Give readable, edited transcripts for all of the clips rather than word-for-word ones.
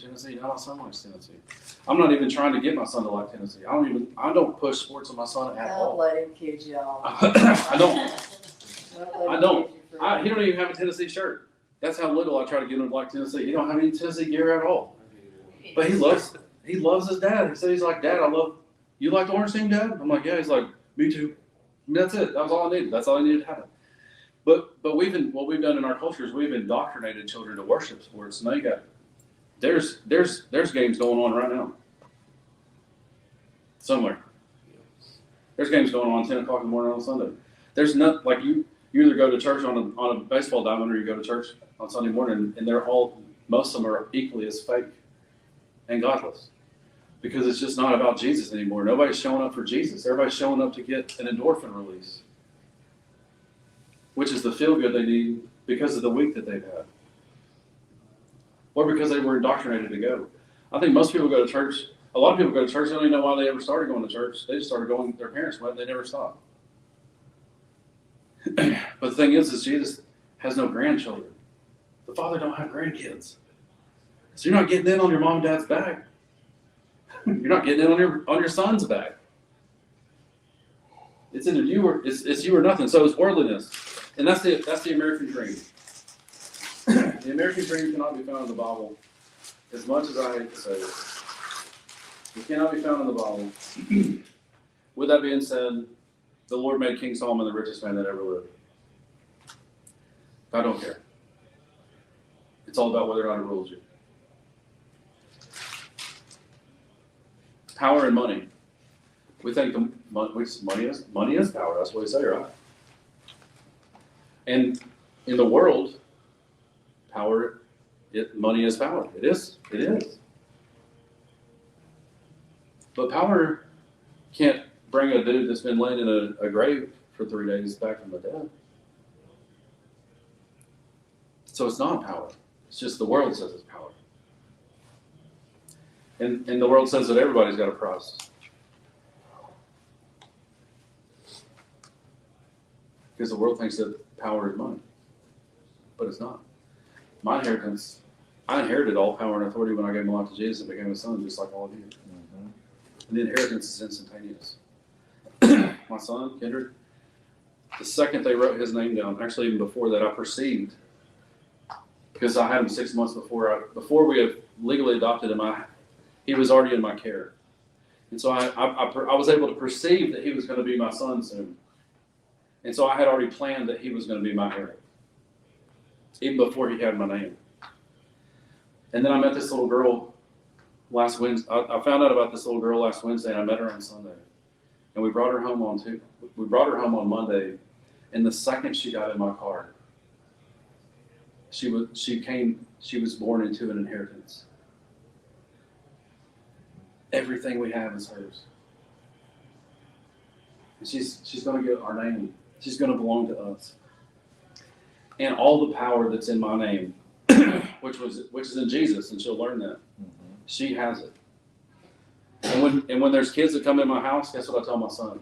Tennessee. No, my son likes Tennessee. I'm not even trying to get my son to like Tennessee. I don't push sports on my son at all. Don't let him kid y'all. I don't. I don't. He don't even have a Tennessee shirt. That's how little I try to get him to like Tennessee. He don't have any Tennessee gear at all. But he loves his dad. He said he's like, Dad, you like the orange team, Dad? I'm like, yeah. He's like, me too. And that's it. That was all I needed. That's all I needed to happen. But what we've done in our culture is we've indoctrinated children to worship sports. Now there's games going on right now. Somewhere. There's games going on 10 o'clock in the morning on Sunday. There's not like you either go to church on a baseball diamond or you go to church on Sunday morning, and most of them are equally as fake and godless. Because it's just not about Jesus anymore. Nobody's showing up for Jesus. Everybody's showing up to get an endorphin release, which is the feel good they need because of the week that they've had. Or because they were indoctrinated to go. I think most people go to church. A lot of people go to church. They don't even know why they ever started going to church. They just started going. Their parents went. They never stopped. But the thing is Jesus has no grandchildren. The Father don't have grandkids. So you're not getting in on your mom and dad's back. You're not getting in on your son's back. It's either you or it's you or nothing. So it's worldliness, and that's the American dream. The American dream cannot be found in the Bible. As much as I hate to say it, it cannot be found in the Bible. With that being said, the Lord made King Solomon the richest man that ever lived. I don't care. It's all about whether or not it rules you. Power and money. We think money is power. That's what we say, right? And in the world, money is power. It is. But power can't bring a dude that's been laying in a grave for 3 days back from the dead. So it's not power. It's just the world says it's power. And the world says that everybody's got a price. Because the world thinks that power is money. But it's not. My inheritance, I inherited all power and authority when I gave my life to Jesus and became a son, just like all of you. Mm-hmm. And the inheritance is instantaneous. My son, Kendrick, the second they wrote his name down, actually even before that, I perceived, because I had him 6 months before we had legally adopted him, he was already in my care. And so I was able to perceive that he was going to be my son soon. And so I had already planned that he was going to be my heir, even before he had my name. And then I met this little girl last Wednesday. I found out about this little girl last Wednesday, and I met her on Sunday. And we brought her home on Monday. And the second she got in my car, she was born into an inheritance. Everything we have is hers. And she's going to get our name. She's going to belong to us. And all the power that's in my name, which is in Jesus, and she'll learn that. Mm-hmm. She has it. And when there's kids that come in my house, guess what I tell my son?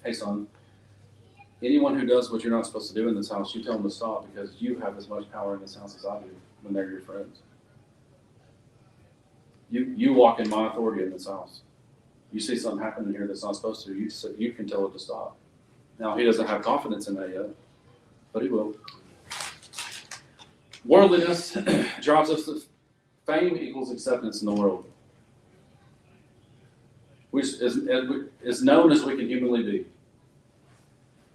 Hey, son, anyone who does what you're not supposed to do in this house, you tell them to stop, because you have as much power in this house as I do when they're your friends. You walk in my authority in this house. You see something happening here that's not supposed to, you can tell it to stop. Now, he doesn't have confidence in that yet, but he will. Worldliness drives us to fame equals acceptance in the world. Which is as known as we can humanly be.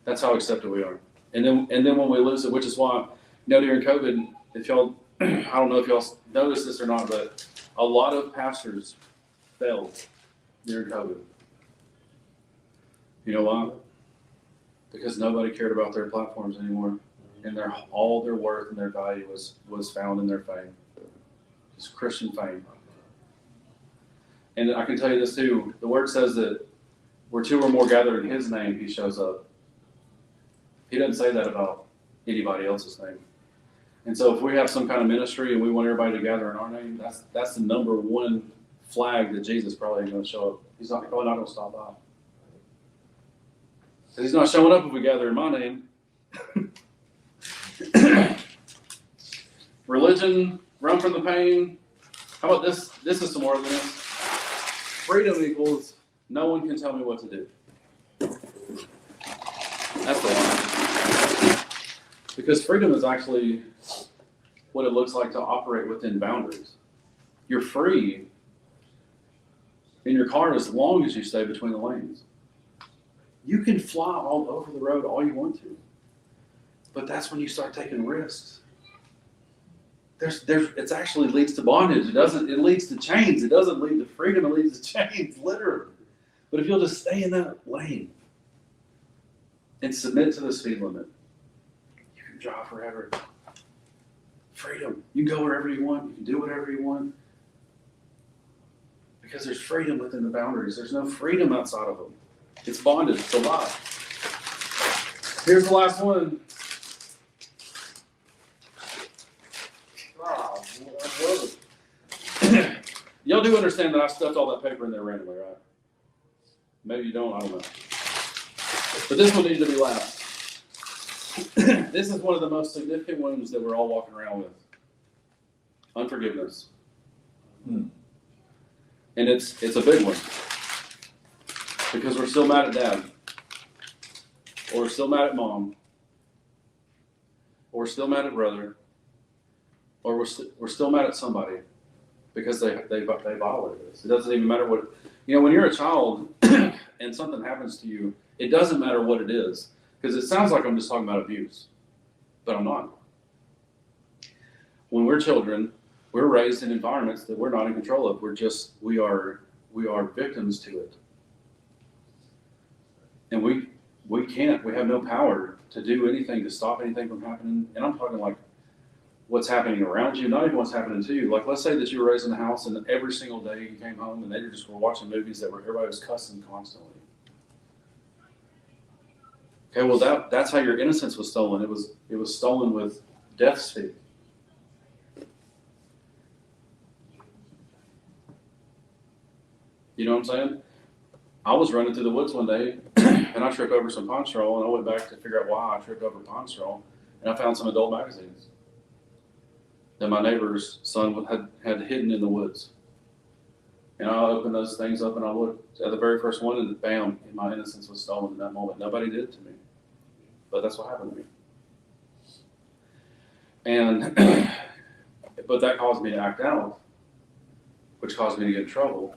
That's how accepted we are. And then when we lose it, which is why, during COVID, if y'all, I don't know if y'all noticed this or not, but a lot of pastors failed during COVID. You know why? Because nobody cared about their platforms anymore, and all their worth and their value was found in their fame. It's Christian fame. And I can tell you this too, the word says that where two or more gathered in his name, he shows up. He doesn't say that about anybody else's name. And so if we have some kind of ministry and we want everybody to gather in our name, that's the number one flag that Jesus probably ain't going to show up. He's probably not going to stop by. Because he's not showing up if we gather in my name. Religion, run from the pain, How about this? This is some more than this. Freedom equals no one can tell me what to do. That's the line. Because freedom is actually what it looks like to operate within boundaries. You're free in your car as long as you stay between the lanes. You can fly all over the road all you want to. But that's when you start taking risks. It actually leads to bondage. It leads to chains. It doesn't lead to freedom, it leads to chains, literally. But if you'll just stay in that lane and submit to the speed limit, you can drive forever. Freedom. You can go wherever you want. You can do whatever you want. Because there's freedom within the boundaries. There's no freedom outside of them. It's bondage. It's a lie. Here's the last one. Y'all do understand that I stuffed all that paper in there randomly, right? Maybe you don't, I don't know. But this one needs to be last. This is one of the most significant wounds that we're all walking around with. Unforgiveness. And it's a big one. Because we're still mad at dad. Or we're still mad at mom. Or we're still mad at brother. Or we're still mad at somebody. Because they violated us. It doesn't even matter what, when you're a child and something happens to you, it doesn't matter what it is. Because it sounds like I'm just talking about abuse. But I'm not. When we're children, we're raised in environments that we're not in control of. We are victims to it. And we have no power to do anything to stop anything from happening. And I'm talking like what's happening around you, not even what's happening to you. Like, let's say that you were raised in a house and every single day you came home and they just were watching movies that everybody was cussing constantly. Okay, well that's how your innocence was stolen. It was stolen with death's fee. You know what I'm saying? I was running through the woods one day and I tripped over some pine straw and I went back to figure out why I tripped over pine straw and I found some adult magazines that my neighbor's son had hidden in the woods. And I opened those things up and I looked at the very first one and bam, my innocence was stolen in that moment. Nobody did it to me. But that's what happened to me. And, but that caused me to act out, which caused me to get in trouble.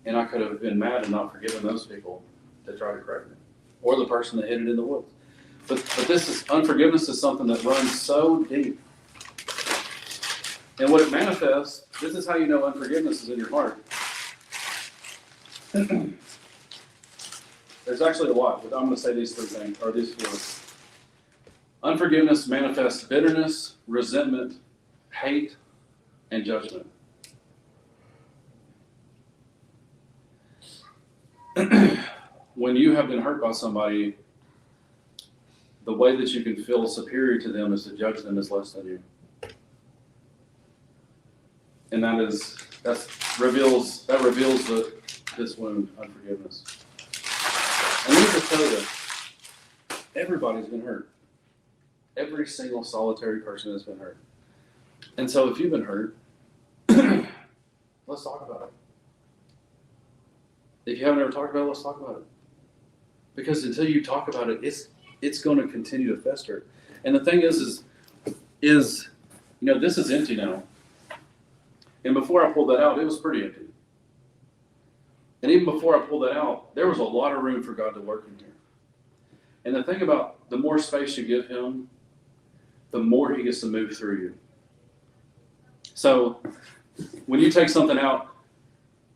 And I could have been mad and not forgiven those people that tried to correct me. Or the person that hid it in the woods. But unforgiveness is something that runs so deep. And what it manifests, this is how you know unforgiveness is in your heart. There's actually a lot, but I'm going to say these three things, or these four. Unforgiveness manifests bitterness, resentment, hate, and judgment. When you have been hurt by somebody, the way that you can feel superior to them is to judge them as less than you. And that reveals this wound, unforgiveness. And let me just tell you, everybody's been hurt. Every single solitary person has been hurt. And so if you've been hurt, let's talk about it. If you haven't ever talked about it, let's talk about it. Because until you talk about it, it's going to continue to fester. And the thing is this is empty now. And before I pulled that out, it was pretty empty. And even before I pulled that out, there was a lot of room for God to work in here. And the thing about the more space you give him, the more he gets to move through you. So when you take something out,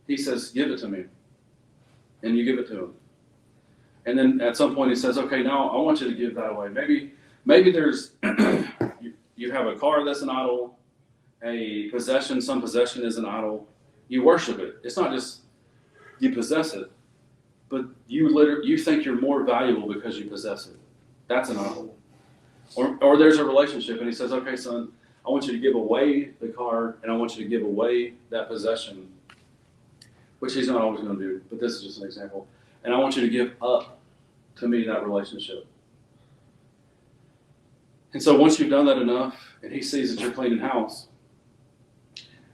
he says, give it to me. And you give it to him. And then at some point he says, okay, now I want you to give that away. Maybe there's, you have a car that's an idol, some possession is an idol. You worship it. It's not just you possess it, but you think you're more valuable because you possess it. That's an idol. Or there's a relationship and he says, okay, son, I want you to give away the car and I want you to give away that possession, which he's not always going to do, but this is just an example. And I want you to give up to me that relationship. And so once you've done that enough and he sees that you're cleaning house,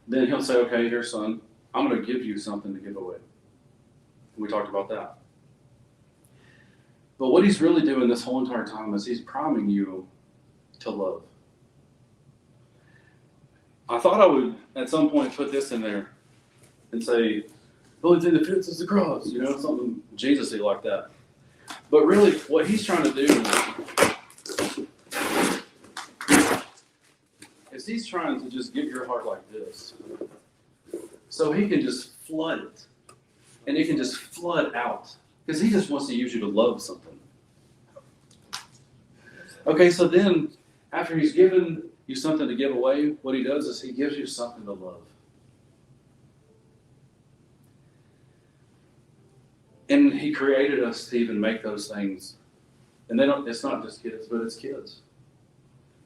then he'll say, okay, here, son, I'm going to give you something to give away. We talked about that. But what he's really doing this whole entire time is he's priming you to love. I thought I would, at some point, put this in there and say, the only thing that fits is the cross, something Jesus-y like that. But really, what he's trying to do is he's trying to just get your heart like this. So he can just flood it. And it can just flood out. Because he just wants to use you to love something. Okay, so then, after he's given you something to give away, what he does is he gives you something to love. And he created us to even make those things. And it's not just kids, but it's kids.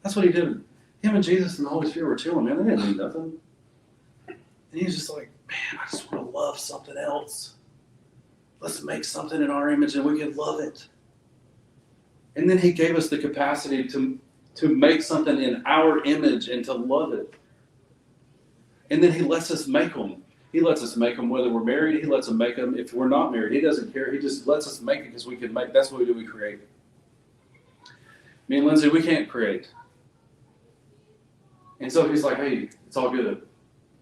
That's what he did. Him and Jesus and the Holy Spirit were chilling, man. They didn't need nothing. And he's just like, man, I just want to love something else. Let's make something in our image and we can love it. And then he gave us the capacity to make something in our image and to love it. And then he lets us make them. He lets us make them whether we're married. He lets us make them if we're not married. He doesn't care. He just lets us make it because we can make. That's what we do. We create. Me and Lindsay, we can't create. And so he's like, hey, it's all good.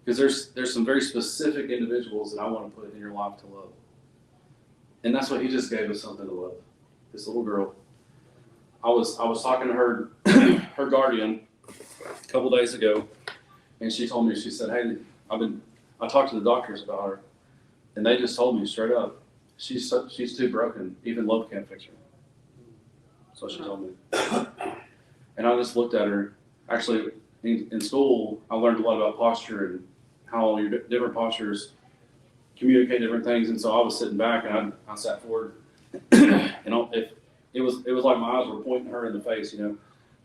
Because there's some very specific individuals that I want to put in your life to love. And that's what he just gave us something to love. This little girl. I was talking to her her guardian a couple days ago, and she told me, she said, hey, I talked to the doctors about her, and they just told me straight up, she's too broken. Even love can't fix her. That's what she told me. And I just looked at her. Actually, in school, I learned a lot about posture and how your different postures communicate different things. And so I was sitting back, and I sat forward, and it was like my eyes were pointing her in the face,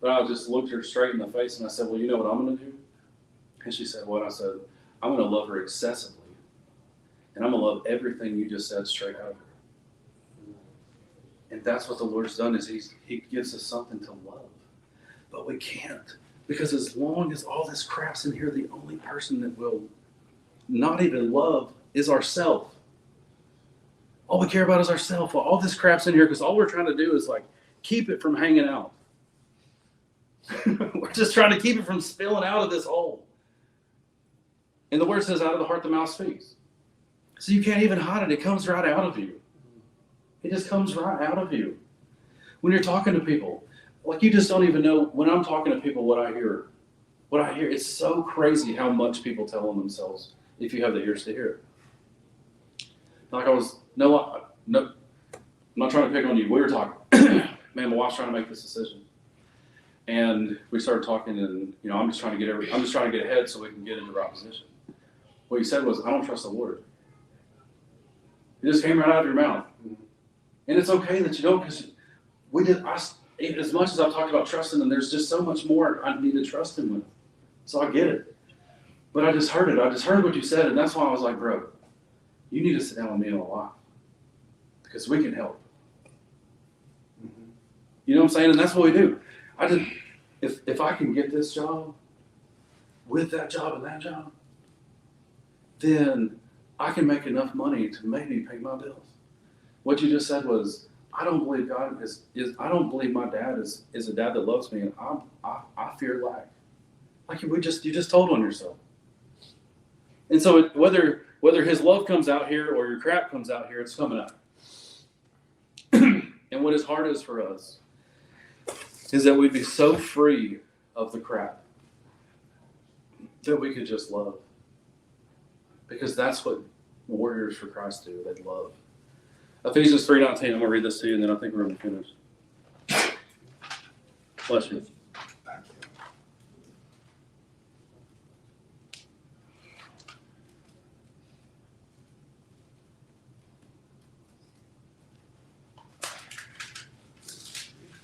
But I just looked her straight in the face, and I said, well, you know what I'm going to do? And she said, what? I said, I'm going to love her excessively. And I'm going to love everything you just said straight out of her. And that's what the Lord's done, is he gives us something to love. But we can't. Because as long as all this crap's in here, the only person that will not even love is ourself. All we care about is ourself. All this crap's in here because all we're trying to do is keep it from hanging out. We're just trying to keep it from spilling out of this hole. And the word says, out of the heart the mouth speaks. So you can't even hide it. It comes right out of you. It just comes right out of you. When you're talking to people, you just don't even know, when I'm talking to people, what I hear. It's so crazy how much people tell on themselves if you have the ears to hear it. I'm not trying to pick on you. We were talking. Man, my wife's trying to make this decision. And we started talking, and I'm just trying to get ahead so we can get into the right position. What you said was, I don't trust the Lord. It just came right out of your mouth. And it's okay that you don't, because as much as I've talked about trusting him, there's just so much more I need to trust him with. So I get it. But I just heard it. I just heard what you said, and that's why I was like, bro, you need to sit down with me in a lot. Because we can help. Mm-hmm. You know what I'm saying? And that's what we do. If I can get this job with that job and that job, then I can make enough money to maybe pay my bills. What you just said was, I don't believe God I don't believe my dad is a dad that loves me, and I fear lack. You just told on yourself. And so whether his love comes out here or your crap comes out here, it's coming out. And what his heart is for us is that we'd be so free of the crap that we could just love. Because that's what warriors for Christ do. They love. Ephesians 3:19. I'm going to read this to you, and then I think we're going to finish. Bless you.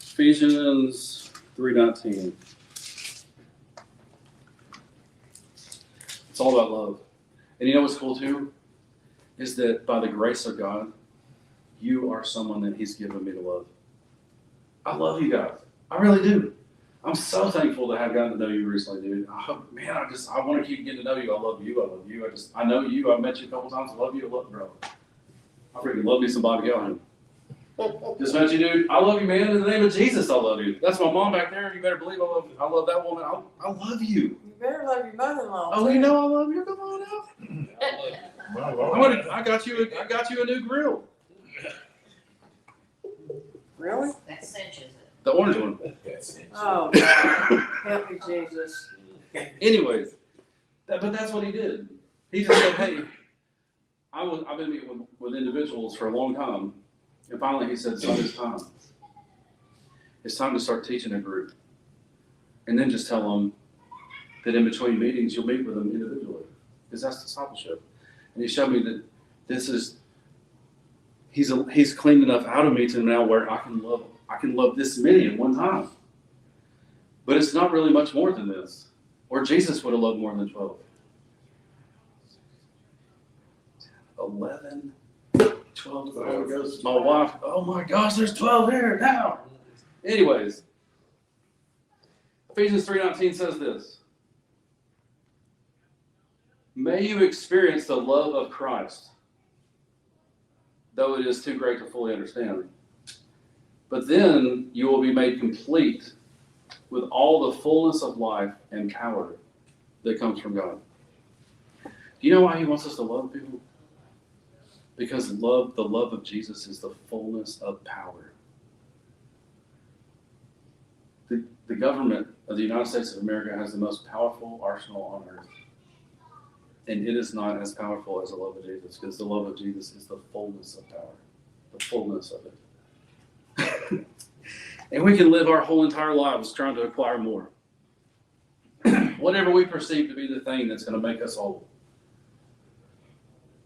Ephesians 3:19. It's all about love. And you know what's cool too? Is that by the grace of God, you are someone that he's given me to love. I love you guys. I really do. I'm so thankful to have gotten to know you recently, dude. Man, I want to keep getting to know you. I love you. I love you. I know you. I've met you a couple times. I love you. I love you, bro. I freaking love me some Bobby Callahan. Just met you, dude. I love you, man. In the name of Jesus, I love you. That's my mom back there. You better believe I love you. I love that woman. I love you. You better love your mother-in-law. Oh, you know I love you. Come on out. I got you a new grill. Really? That cinches it. The orange one. Oh, God. Help me, Jesus. Anyways, but that's what he did. He just said, hey, I've been meeting with individuals for a long time. And finally he said, son, it's time. It's time to start teaching a group. And then just tell them that in between meetings, you'll meet with them individually. Because that's discipleship. And he showed me that this is, he's cleaned enough out of me to now where I can love this many at one time. But it's not really much more than this. Or Jesus would have loved more than 12. 11, 12 the Holy Ghost. My wife, oh my gosh, there's 12 here now. Anyways, Ephesians 3:19 says this. May you experience the love of Christ, though it is too great to fully understand. But then you will be made complete with all the fullness of life and power that comes from God. Do you know why he wants us to love people? Because the love of Jesus is the fullness of power. The government of the United States of America has the most powerful arsenal on earth. And it is not as powerful as the love of Jesus, because the love of Jesus is the fullness of power. The fullness of it. And we can live our whole entire lives trying to acquire more. Whatever we perceive to be the thing that's going to make us whole.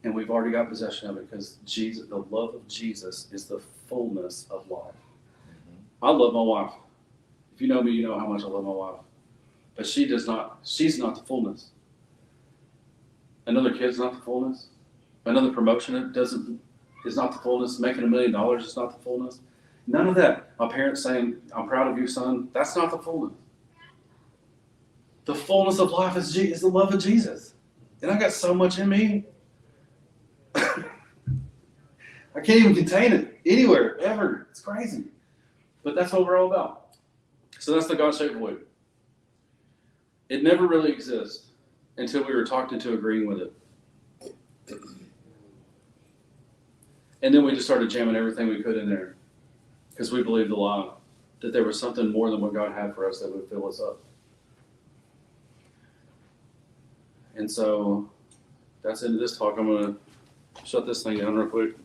And we've already got possession of it, because Jesus, the love of Jesus is the fullness of life. I love my wife. If you know me, you know how much I love my wife. But she's not the fullness. Another kid's not the fullness. Another promotion is not the fullness. Making $1 million is not the fullness. None of that. My parents saying, I'm proud of you, son, that's not the fullness. The fullness of life is the love of Jesus. And I got so much in me. I can't even contain it anywhere, ever. It's crazy. But that's what we're all about. So that's the God-shaped void. It never really exists until we were talked into agreeing with it. And then we just started jamming everything we could in there, because we believed the lie that there was something more than what God had for us that would fill us up. And so that's the end of this talk. I'm going to shut this thing down real quick.